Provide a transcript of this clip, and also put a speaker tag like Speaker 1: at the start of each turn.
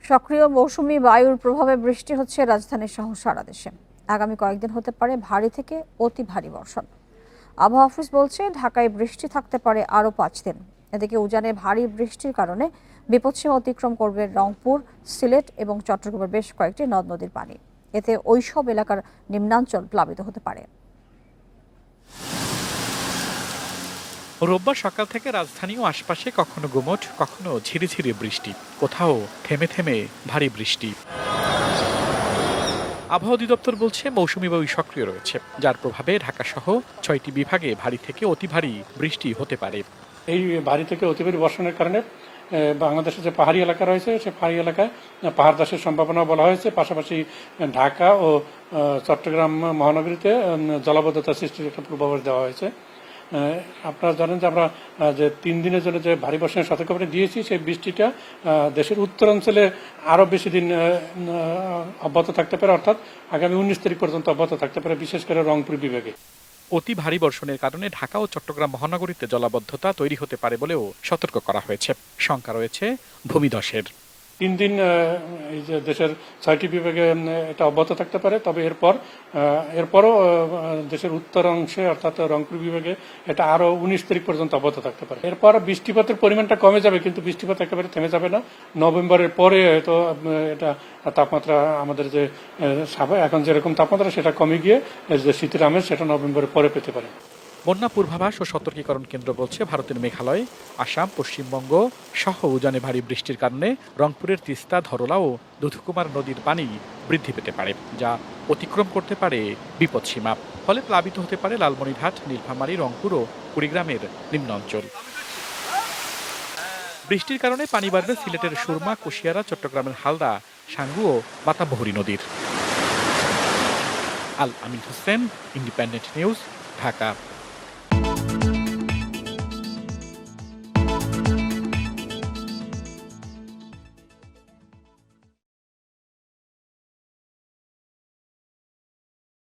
Speaker 1: সক্রিয় মৌসুমী বায়ুর প্রভাবে বৃষ্টি হচ্ছে রাজধানী সহ সারা দেশে। আগামী কয়েকদিন হতে পারে ভারী থেকে অতি ভারী বর্ষণ। আবহাওয়া অফিস বলছে ঢাকায় বৃষ্টি থাকতে পারে আরও 5 দিন। এদিকে উজানে ভারী বৃষ্টির কারণে বিপদসীমা অতিক্রম করবে রংপুর, সিলেট এবং চট্টগ্রামের বেশ কয়েকটি নদ নদীর পানি। এতে ওইসব এলাকার নিম্নাঞ্চল প্লাবিত হতে পারে।
Speaker 2: রোববার সকাল থেকে রাজধানী ও আশপাশে কখনো গুমোট, কখনো ঝিরিঝিরি বৃষ্টি, কোথাও থেমে থেমে ভারী বৃষ্টি। আবহাওয়া অধিদপ্তর বলছে মৌসুমী বায়ু সক্রিয় রয়েছে, যার প্রভাবে ঢাকা সহ 6টি বিভাগে ভারী থেকে অতি ভারী বৃষ্টি হতে পারে।
Speaker 3: এই ভারী থেকে অতি ভারী বর্ষণের কারণে বাংলাদেশের যে পাহাড়ি এলাকা রয়েছে সেই পাহাড়ি এলাকায় পাহাড় ধসের সম্ভাবনা বলা হয়েছে। পাশাপাশি ঢাকা ও চট্টগ্রাম মহানগরীতে জলাবদ্ধতা সৃষ্টির একটা পূর্বাভাস দেওয়া হয়েছে। আপনারা জানেন যে আমরা যে 3 দিনের জন্য যে ভারী বর্ষণের সতর্কবার্তা দিয়েছি, সেই বৃষ্টিটা দেশের উত্তরাঞ্চলে আরো বেশি দিন অব্যাহত থাকতে পারে, অর্থাৎ আগামী 19 তারিখ পর্যন্ত অব্যাহত থাকতে পারে, বিশেষ করে রংপুর বিভাগে।
Speaker 2: অতি ভারী বর্ষণের কারণে ঢাকা ও চট্টগ্রাম মহানগরীতে জলাবদ্ধতা তৈরি হতে পারে বলেও সতর্ক করা হয়েছে। শঙ্কা রয়েছে ভূমিধসের।
Speaker 3: 3 দিন এই যে দেশের 6টি বিভাগে এটা অব্যাহত থাকতে পারে, তবে এরপরও দেশের উত্তর অংশে অর্থাৎ রংপুর বিভাগে এটা আরো 19 তারিখ পর্যন্ত অব্যাহত থাকতে পারে। এরপর বৃষ্টিপাতের পরিমাণটা কমে যাবে, কিন্তু বৃষ্টিপাত একেবারে থেমে যাবে না। নভেম্বরের পরে হয়তো এটা তাপমাত্রা আমাদের যে এখন যেরকম তাপমাত্রা সেটা কমে গিয়ে যে শীতের আমেজ সেটা নভেম্বরের পরে পেতে পারে।
Speaker 2: বন্যা পূর্বাভাস ও সতর্কীকরণ কেন্দ্র বলছে ভারতের মেঘালয়, আসাম, পশ্চিমবঙ্গ সহ উজানে ভারী বৃষ্টির কারণে রংপুরের তিস্তা, ধরলা ও দুধকুমার নদীর পানি বৃদ্ধি পেতে পারে, যা অতিক্রম করতে পারে বিপদসীমা। ফলে প্লাবিত হতে পারে লালমনিরহাট, নীলফামারী, রংপুর ও কুড়িগ্রামের নিম্নাঞ্চল। বৃষ্টির কারণে পানি বাড়বে সিলেটের সুরমা, কুশিয়ারা, চট্টগ্রামের হালদা, সাঙ্গু ও মাতাবহরী নদীর। আল আমিন হোসেন, ইন্ডিপেন্ডেন্ট নিউজ, ঢাকা।